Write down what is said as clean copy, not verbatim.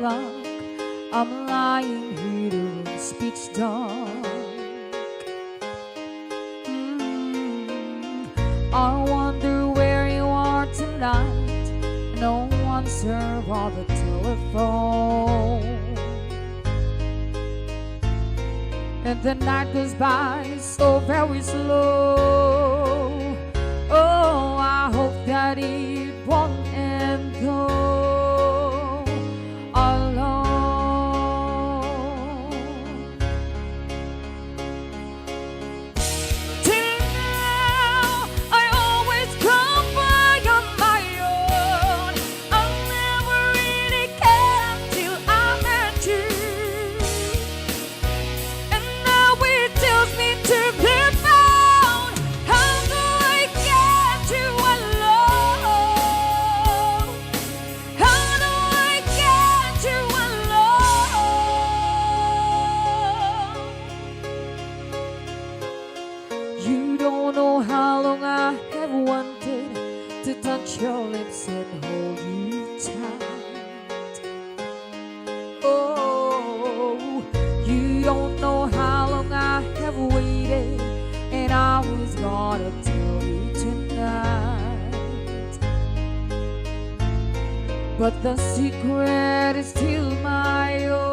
o'clock, I'm lying here in speech dark. I wonder where you are tonight. No answer on the telephone, and the night goes by so very slow. Oh, I hope that it won't end though alone. Till now, I always come by on my own. I never really cared until I met you, and now it tells me to be found. How do I get you alone? How do I get you alone? You don't know how long I have wanted to touch your lips and hold you tight. Oh, you don't know how long I have waited, and I was gonna tell you tonight, but the secret is still my own.